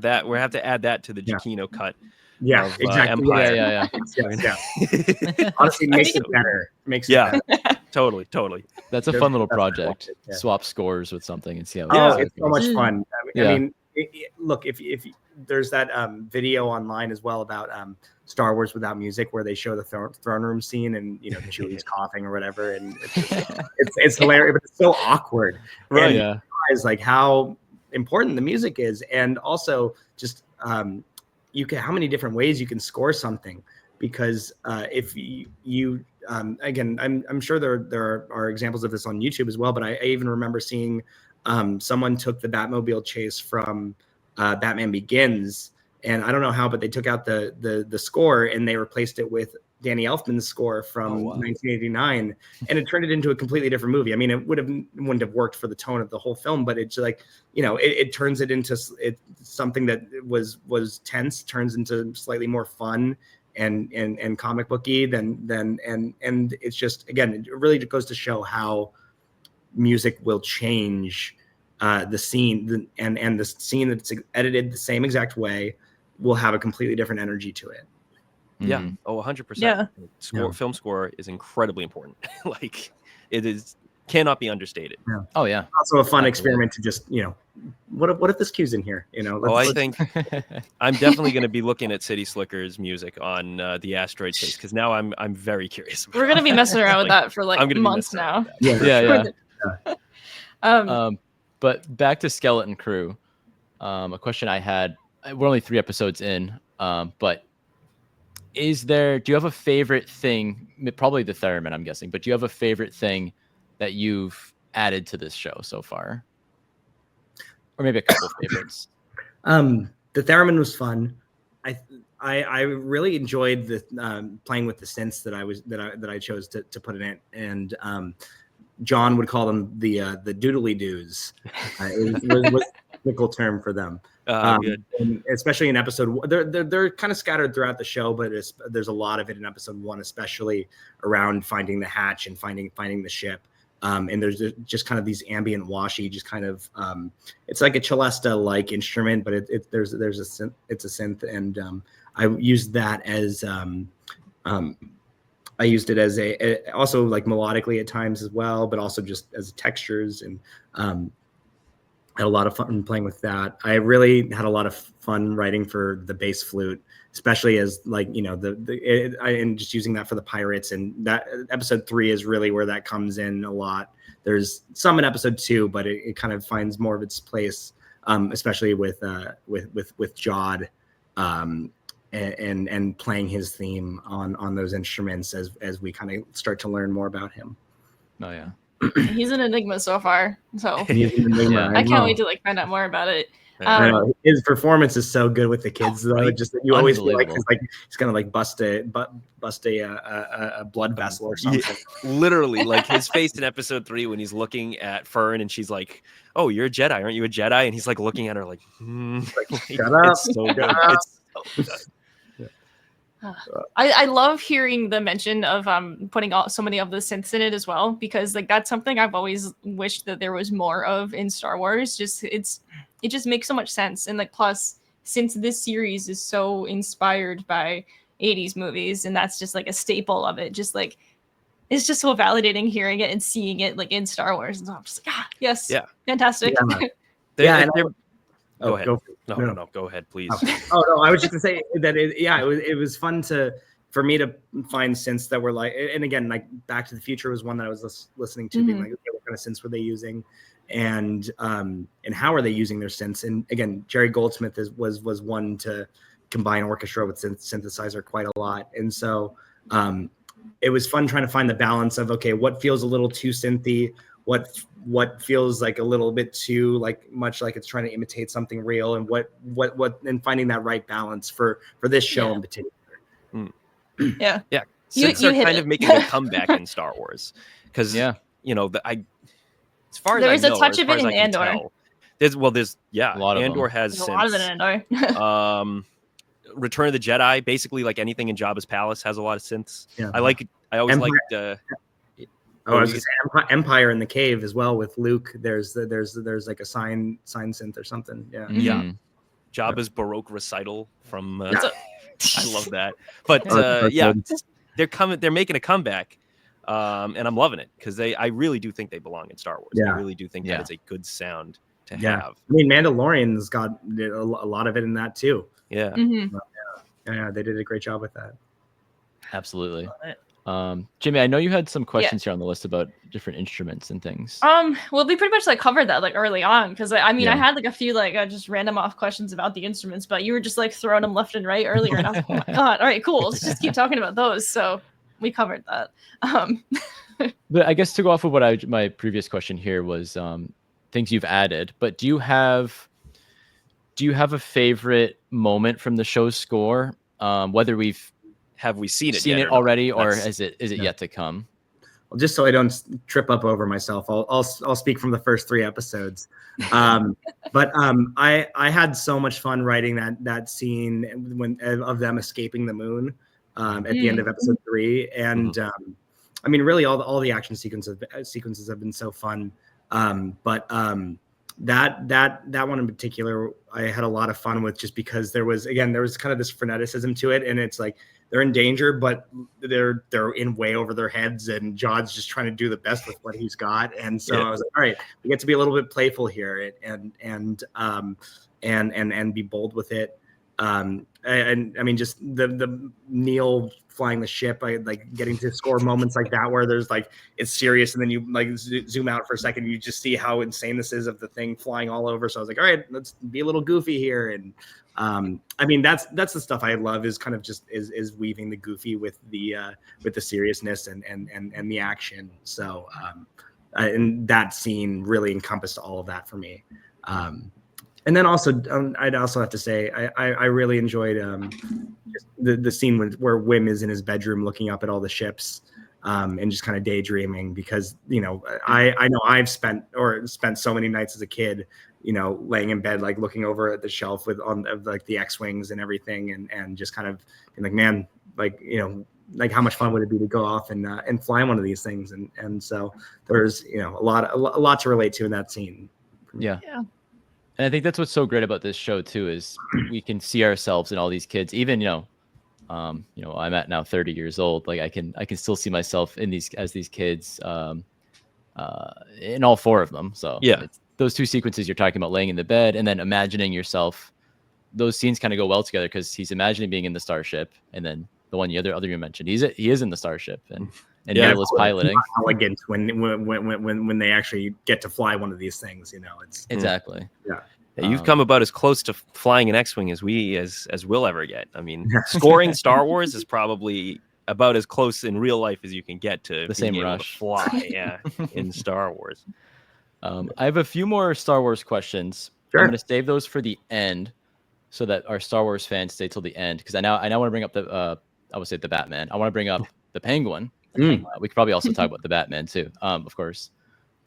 that. We're gonna have to add that to the Giacchino cut. Yeah, of, exactly. Empire. Yeah. Honestly, makes it better. Better. Totally. That's a fun little project. Swap scores with something and see how. It's so much fun. I mean, look, if there's that video online as well about Star Wars without music, where they show the throne room scene, and Chewie's coughing or whatever, and it's hilarious, but it's so awkward. Right. And Yeah. realize like how important the music is, and also just how many different ways you can score something, because if you again, I'm sure there are examples of this on YouTube as well, but I even remember seeing someone took the Batmobile chase from Batman Begins, and I don't know how, but they took out the score and they replaced it with Danny Elfman's score from 1989, and it turned it into a completely different movie. I mean, it wouldn't have worked for the tone of the whole film, but it's like, it turns it into something that was tense, turns into slightly more fun and comic booky and it's just, again, it really goes to show how music will change the scene, and the scene that's edited the same exact way will have a completely different energy to it. Yeah. Oh, 100%. Yeah. Film score is incredibly important. Like, it cannot be understated. Yeah. Oh yeah. Also a fun experiment to just, what if this cue's in here? I think I'm definitely going to be looking at City Slickers music on the Asteroid Chase, because now I'm very curious. We're gonna be messing around with that for like I'm gonna be months messing around now. with that. Yeah. But back to Skeleton Crew. A question I had. We're only 3 episodes in, but do you have a favorite thing? Probably the theremin, I'm guessing. But do you have a favorite thing that you've added to this show so far, or maybe a couple of favorites? The theremin was fun. I really enjoyed the playing with the synths that I chose to put in it, and John would call them the doodly doos. It was a technical term for them. Good. Especially in episode 1, they're kind of scattered throughout the show, but there's a lot of it in episode 1, especially around finding the hatch and finding the ship. And there's just kind of these ambient washy, just kind of it's like a celesta like instrument, but it's a synth, and I used that as I used it as also like melodically at times as well, but also just as textures, and had a lot of fun playing with that. I really had a lot of fun writing for the bass flute, especially as like, you know, and just using that for the pirates, and that episode 3 is really where that comes in a lot. There's some in episode 2, but it kind of finds more of its place, especially with Jod, and playing his theme on those instruments as we kind of start to learn more about him. Oh yeah. He's an enigma so far, so Yeah. I can't wait to like find out more about it. His performance is so good with the kids, though. Right? Just you always feel like Unbelievable. he's gonna like bust a blood vessel or something. Yeah, literally, like his face in episode 3 when he's looking at Fern and she's like, "Oh, you're a Jedi, aren't you a Jedi?" And he's like looking at her like, Shut up. It's so good. It's so good. I love hearing the mention of putting so many of the synths in it as well, because like that's something I've always wished that there was more of in Star Wars. It just makes so much sense, and like plus since this series is so inspired by 80s movies, and that's just like a staple of it, just like it's just so validating hearing it and seeing it like in Star Wars, and so I'm just like, yes, Yeah. fantastic. Yeah. Go ahead. Go No, go ahead, please. Oh no, I was just gonna say that it was fun for me to find synths that were like, and again, like Back to the Future was one that I was listening to, being like, okay, what kind of synths were they using, and how are they using their synths? And again, Jerry Goldsmith was one to combine orchestra with synthesizer quite a lot, and so it was fun trying to find the balance of, okay, what feels a little too synthy, what feels like a little bit too like much like it's trying to imitate something real, and what and finding that right balance for this show in particular. Yeah. Synths are kind of making a comeback in Star Wars, because you know, as far as there I is know, a touch as of far it as in I can Andor. tell, there's A lot of Andor them. has There's a lot of it in Andor. Return of the Jedi, basically like anything in Jabba's palace has a lot of synths. Yeah. I always Empire. liked I was gonna say Empire in the cave as well with Luke. There's like a sign synth or something. Yeah. Mhm. Jabba's Baroque recital from Yeah. I love that. But they're making a comeback, and I'm loving it, because I really do think they belong in Star Wars. Yeah. I really do think that it's a good sound to Yeah. have. I mean, Mandalorian's got a lot of it in that too. Yeah. Yeah, they did a great job with that. Absolutely. Jimmy, I know you had some questions here on the list about different instruments and things. Well, we pretty much like covered that like early on, because I mean, Yeah. I had like a few like just random off questions about the instruments, but you were just like throwing them left and right earlier, and I was like, oh my god, all right, cool, let's just keep talking about those. So we covered that. But I guess to go off of what my previous question here was things you've added. But do you have a favorite moment from the show's score? Whether Have we seen it? seen yet it or not? already, or That's- is it yet to come? Well, just so I don't trip up over myself, I'll speak from the first 3 episodes. But I had so much fun writing that scene of them escaping the moon at the end of episode 3, and I mean, really all the action sequences have been so fun. But that one in particular, I had a lot of fun with, just because there was kind of this freneticism to it, and it's like they're in danger, but they're in way over their heads, and Jod's just trying to do the best with what he's got. And so I was like, all right, we get to be a little bit playful here, and be bold with it. And I mean, just the Neil flying the ship, I like getting to score moments like that where there's like it's serious, and then you like zoom out for a second, and you just see how insane this is of the thing flying all over. So I was like, all right, let's be a little goofy here. And I mean, that's the stuff I love, is kind of just is weaving the goofy with the seriousness and the action. So and that scene really encompassed all of that for me. And then also, I'd also have to say, I really enjoyed just the scene where Wim is in his bedroom looking up at all the ships and just kind of daydreaming, because, you know, I know I've spent so many nights as a kid, you know, laying in bed, like looking over at the shelf of like the X-Wings and everything, and just kind of being like, man, like, you know, like how much fun would it be to go off and fly one of these things? And so there's, you know, a lot to relate to in that scene. Yeah. And I think that's what's so great about this show too, is we can see ourselves in all these kids. Even, you know, I'm at now 30 years old. Like I can still see myself in these kids, in all four of them. So yeah, those two sequences you're talking about, laying in the bed and then imagining yourself, those scenes kind of go well together, because he's imagining being in the starship, and then the one other you mentioned, he is in the starship, and Neil is piloting. Elegant when they actually get to fly one of these things, you know. It's exactly. Yeah. You've come about as close to flying an X-Wing as we'll ever get. I mean, scoring Star Wars is probably about as close in real life as you can get to the same rush to fly. In Star Wars. I have a few more Star Wars questions. Sure. I'm going to save those for the end, so that our Star Wars fans stay till the end, because I now want to bring up I would say the Batman. I want to bring up the Penguin. We could probably also talk about the Batman too, of course.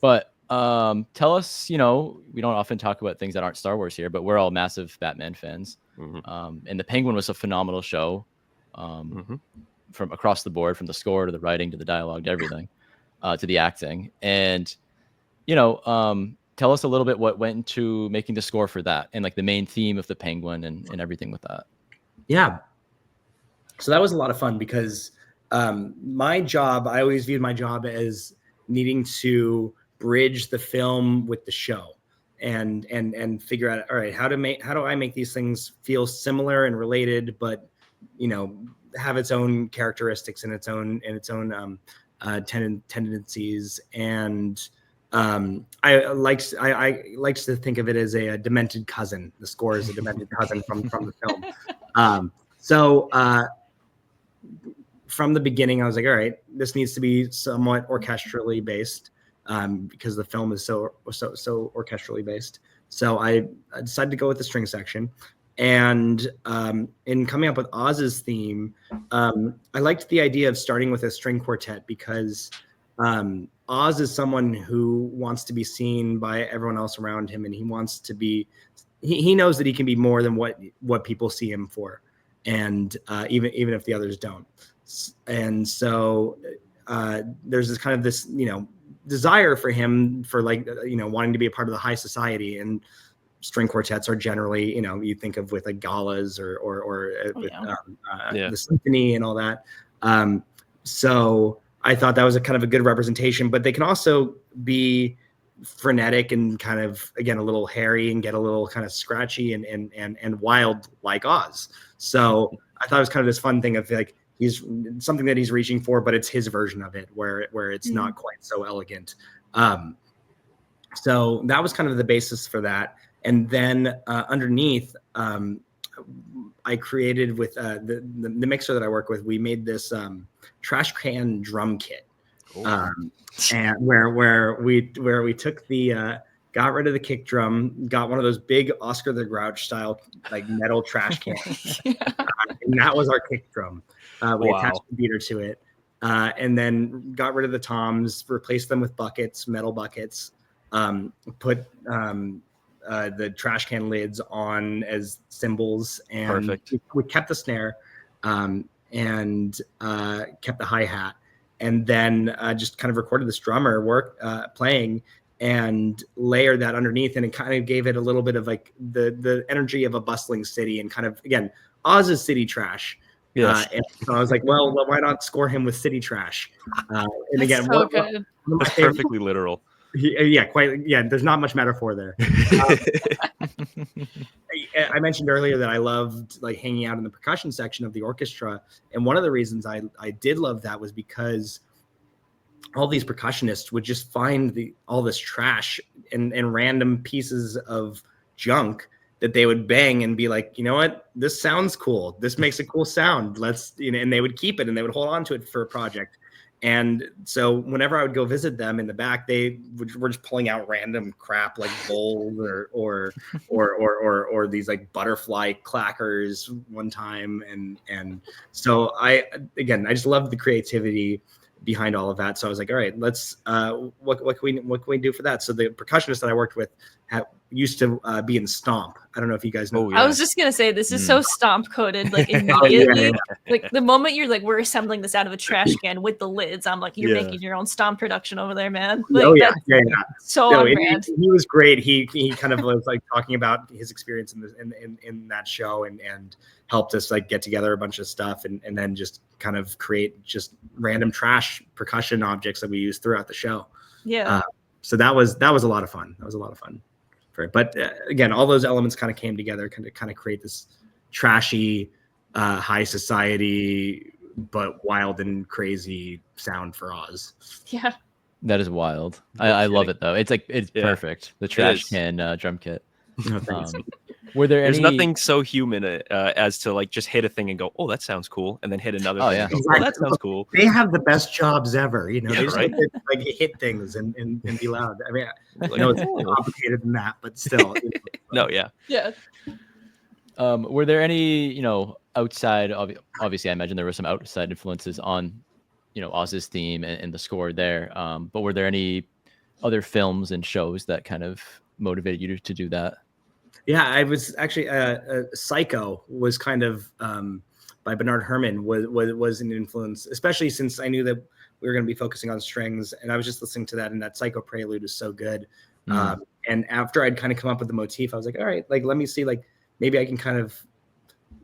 But tell us, you know, we don't often talk about things that aren't Star Wars here, but we're all massive Batman fans. And the Penguin was a phenomenal show, from across the board, from the score to the writing to the dialogue to everything, to the acting. And, you know, tell us a little bit what went into making the score for that, and like the main theme of the Penguin and everything with that. Yeah. So that was a lot of fun, because my job, I always viewed my job as needing to bridge the film with the show, and figure out, all right, how do I make these things feel similar and related, but, you know, have its own characteristics and its own tendencies. And I liked to think of it as a demented cousin. The score is a demented cousin from the film. So from the beginning, I was like, all right, this needs to be somewhat orchestrally based, because the film is so orchestrally based. So I decided to go with the string section. And in coming up with Oz's theme, I liked the idea of starting with a string quartet, because Oz is someone who wants to be seen by everyone else around him, and he wants to be. He knows that he can be more than what people see him for, and even if the others don't. And so there's this kind of this, you know, desire for him for, like, you know, wanting to be a part of the high society, and string quartets are generally, you know, you think of with like galas or the symphony and all that. So I thought that was a kind of a good representation, but they can also be frenetic and kind of, again, a little hairy and get a little kind of scratchy and wild like Oz. So I thought it was kind of this fun thing of like, he's something that he's reaching for, but it's his version of it where it's not quite so elegant. So that was kind of the basis for that. And then underneath, I created with the mixer that I work with, we made this trash can drum kit, and where we took the got rid of the kick drum, got one of those big Oscar the Grouch style like metal trash cans, and that was our kick drum. We attached a beater to it, and then got rid of the toms, replaced them with buckets, metal buckets, put the trash can lids on as cymbals, and perfect. We kept the snare, and kept the hi-hat, and then just kind of recorded this drummer playing, and layered that underneath, and it kind of gave it a little bit of like the energy of a bustling city, and kind of, again, Oz's city trash. Yes. And so I was like, well, why not score him with city trash? And again, so good. That's perfectly literal. Yeah, quite. Yeah, there's not much metaphor there. I mentioned earlier that I loved like hanging out in the percussion section of the orchestra, and one of the reasons I did love that was because all these percussionists would just find all this trash and random pieces of junk that they would bang and be like, you know what, this sounds cool. This makes a cool sound. Let's, and they would keep it and they would hold on to it for a project. And so whenever I would go visit them in the back, they were just pulling out random crap like bowls or these like butterfly clackers one time. And so I just loved the creativity behind all of that. So I was like, all right, let's what can we do for that? So the percussionist that I worked with used to be in Stomp. I don't know if you guys know. Oh, yeah. I was just gonna say this is so Stomp coded, like immediately. Like the moment you're like, we're assembling this out of a trash can with the lids, I'm like, you're making your own Stomp production over there, man. Like, so on brand. He was great. He kind of was like talking about his experience in that show and helped us like get together a bunch of stuff and then just kind of create just random trash percussion objects that we use throughout the show. Yeah. So that was a lot of fun. That was a lot of fun. But again, all those elements kind of came together, kind of create this trashy, high society, but wild and crazy sound for Oz. Yeah. That is wild. I love it though. It's like it's perfect. The trash can drum kit. No, thanks. Were there There's any... nothing so human as to like just hit a thing and go, oh, that sounds cool, and then hit another thing and go, Exactly. oh, that sounds cool. They have the best jobs ever. They just right? like hit things and be loud. I mean, I know it's more complicated than that, but still. No, yeah. Yeah. Were there any, outside, obviously I imagine there were some outside influences on, Oz's theme and the score there. But were there any other films and shows that kind of motivated you to do that? Yeah, I was actually Psycho was kind of by Bernard Herrmann was an influence, especially since I knew that we were going to be focusing on strings, and I was just listening to that, and that Psycho prelude is so good. And after I'd kind of come up with the motif, I was like, all right, like let me see, like maybe I can kind of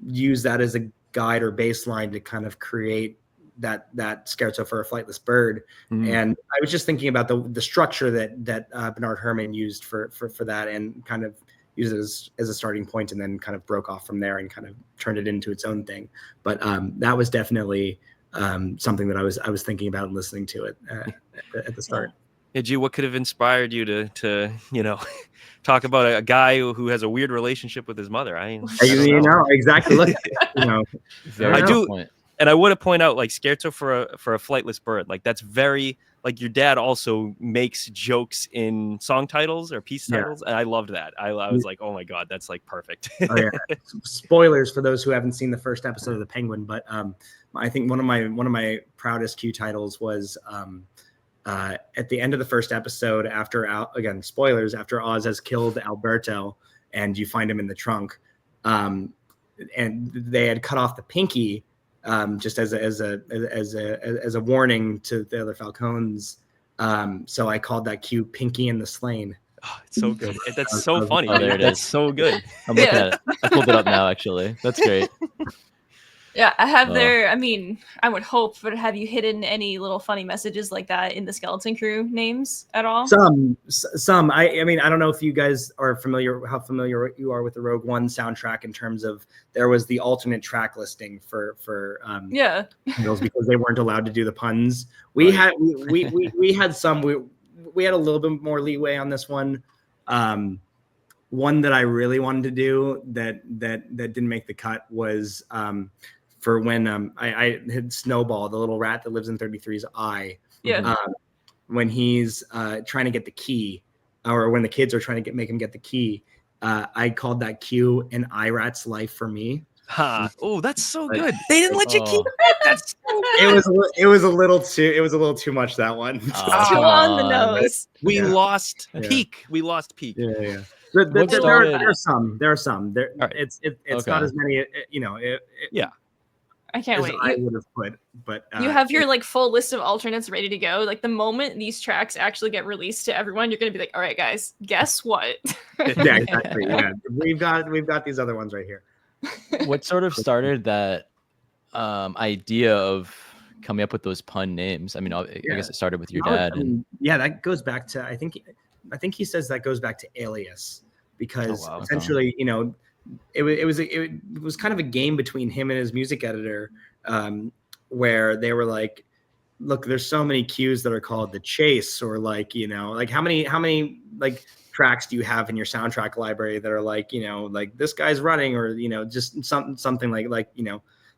use that as a guide or baseline to kind of create that scherzo for a flightless bird. And I was just thinking about the structure that Bernard Herrmann used for that, and kind of used it as a starting point, and then kind of broke off from there and kind of turned it into its own thing. But that was definitely something that I was thinking about and listening to it at the start. Yeah, G, what could have inspired you to talk about a guy who has a weird relationship with his mother? Exactly. Look, I do. Point. And I want to point out, like, scherzo for a flightless bird, like that's very, like, your dad also makes jokes in song titles or piece titles, and I loved that. I was like, oh my god, that's like perfect. Spoilers for those who haven't seen the first episode of The Penguin, but I think one of my proudest cue titles was at the end of the first episode, after spoilers, after Oz has killed Alberto and you find him in the trunk, and they had cut off the pinky. Just as a warning to the other Falcons, so I called that cue "Pinky and the Slain." Oh, it's so good. That's so funny. Oh, there it That's is. so good. I'm looking at it. I pulled it up now. Actually, that's great. Yeah, I have I mean, I would hope, but have you hidden any little funny messages like that in the Skeleton Crew names at all? Some. I mean, I don't know if you guys are how familiar you are with the Rogue One soundtrack in terms of there was the alternate track listing for titles because they weren't allowed to do the puns. We had some. We had a little bit more leeway on this one. One that I really wanted to do that didn't make the cut was for when I had Snowball, the little rat that lives in 33's eye. Yeah. When he's trying to get the key, or when the kids are trying to make him get the key, I called that cue "An eye rat's life for me." Oh, that's so good. They didn't let you keep it. That's it was a little too much, that one. Too on the nose. We lost peak. We lost peak. Yeah. There are some. Right. It's not as many. I can't wait. I would have put, but you have your like full list of alternates ready to go. Like the moment these tracks actually get released to everyone, you're gonna be like, "All right, guys, guess what?" Yeah, exactly. Yeah, we've got these other ones right here. What sort of started that idea of coming up with those pun names? I mean, I guess it started with your No, dad. I mean, yeah, that goes back to I think he says that goes back to Alias, because Oh, wow. essentially, it was kind of a game between him and his music editor, where they were like, look, there's so many cues that are called the chase, or like, like how many like tracks do you have in your soundtrack library that are like, like this guy's running, or just something like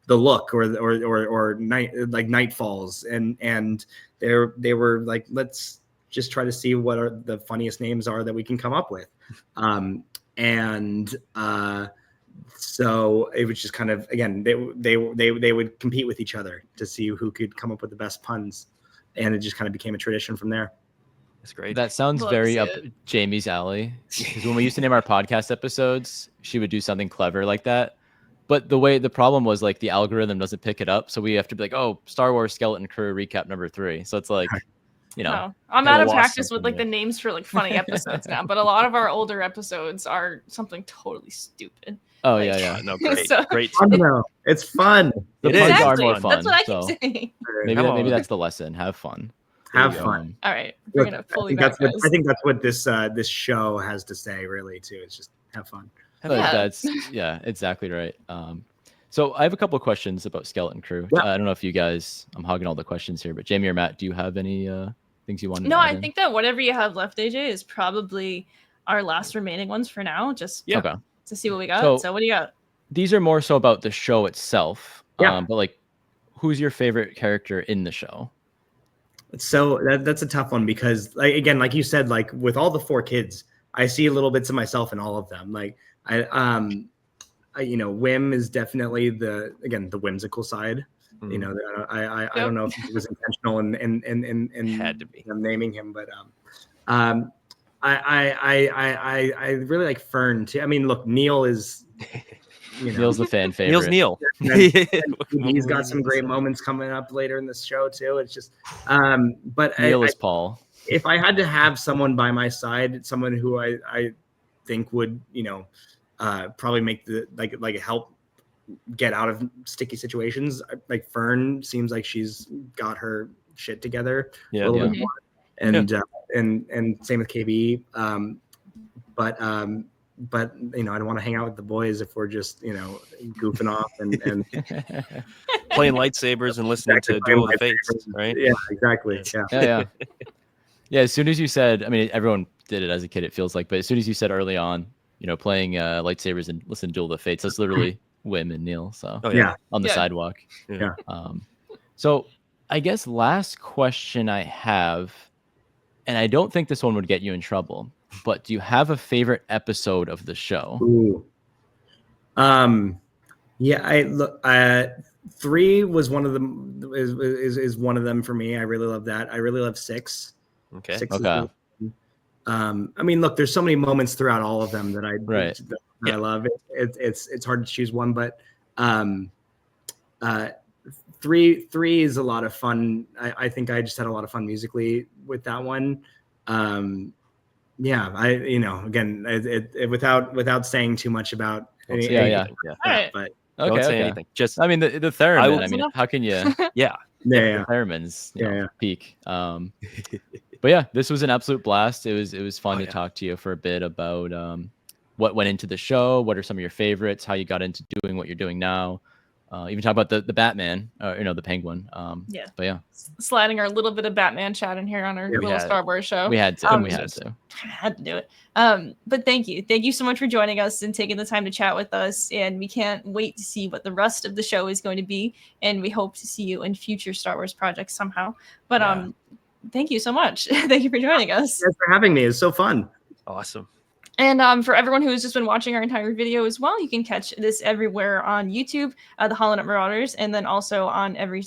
the look, or night, like night falls, and they were like, let's just try to see what are the funniest names are that we can come up with, and so it was just kind of, again, they would compete with each other to see who could come up with the best puns, and it just kind of became a tradition from there. That's great. That sounds Love to very see up it. Jamie's alley. Because when we used to name our podcast episodes, she would do something clever like that. But the problem was like the algorithm doesn't pick it up, so we have to be like, oh, Star Wars Skeleton Crew recap number 3. So it's like, No, I'm Kinda out of lost practice with something like the there. names for like funny episodes now, but a lot of our older episodes are something totally stupid. oh Like- yeah, yeah. No, great, So- great. I don't know. It's fun. The It puns is. are Exactly. more That's fun. what I keep So saying. maybe Come on. that's the lesson. Have fun. Have There you fun. All right, bringing Look, it fully I think back, that's what guys. I think that's what this show has to say, really, too. It's just have fun. Yeah. That's exactly right. So I have a couple of questions about Skeleton Crew. Yeah. I don't know if you guys, I'm hogging all the questions here, but Jamie or Matt, do you have any things you want to No, add I in? think that whatever you have left, AJ, is probably our last remaining ones for now, just Yeah. Okay. to see what we got. So- So what do you got? These are more so about the show itself. Yeah. But like, who's your favorite character in the show? So that's a tough one, because, like, again, like you said, like with all the 4 kids, I see little bits of myself in all of them. Like Wim is definitely the whimsical side. Mhm. I don't know if it was intentional in Had to be. naming him, but I really like Fern too. I mean, look, Neil is, Neil's the fan favorite. Neil's Neil. he's got some great moments coming up later in this show too. It's just, but Neil is Paul. if I had to have someone by my side, someone who I think would, probably make like help get out of sticky situations, like Fern seems like she's got her shit together a Yeah. little Yeah. bit more, and same with KB. But I don't want to hang out with the boys if we're just goofing off and Playing lightsabers and listening to Exactly, Duel of the playing Fates, right? yeah, exactly, yeah. Yeah. Yeah. As soon as you said, I mean, everyone did it as a kid, it feels like, but as soon as you said early on, playing lightsabers and listen to Duel of the Fates, that's literally Wim and Neil. So Oh, Yeah. on the Yeah. sidewalk. Yeah. So I guess last question I have, and I don't think this one would get you in trouble, but do you have a favorite episode of the show? Ooh. Yeah, I look. 3 was one of them. Is one of them for me. I really love that. I really love 6. Okay. 6 is Okay. really fun. I mean, look, there's so many moments throughout all of them that I Right. that Yeah. I love. It's hard to choose one, but 3 is a lot of fun. I think I just had a lot of fun musically with that one. Yeah, again, without saying too much about Don't say Yeah, anything. Yeah. All right. but Okay. Don't say Okay. anything. Just I mean, the theremin. will- I mean, how can you? yeah. yeah, The theremin's Yeah. peak. But yeah, this was an absolute blast. It was fun Oh, to yeah. talk to you for a bit about what went into the show, what are some of your favorites, how you got into doing what you're doing now. Even talk about the Batman, the Penguin. Yeah. But yeah, Sliding our little bit of Batman chat in here on our Yeah, we little had- Star Wars show. we had to. Um, we had to. Had to do it. But thank you so much for joining us and taking the time to chat with us. And we can't wait to see what the rest of the show is going to be. And we hope to see you in future Star Wars projects somehow. But Yeah. thank you so much. Thank you for joining us. thanks for having me. It's so fun. Awesome. And for everyone who has just been watching our entire video as well, you can catch this everywhere on YouTube, the Holland Marauders, and then also on every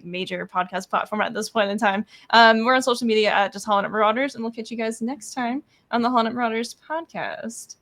major podcast platform at this point in time. We're on social media at just Holland Marauders, and we'll catch you guys next time on the Holland Marauders podcast.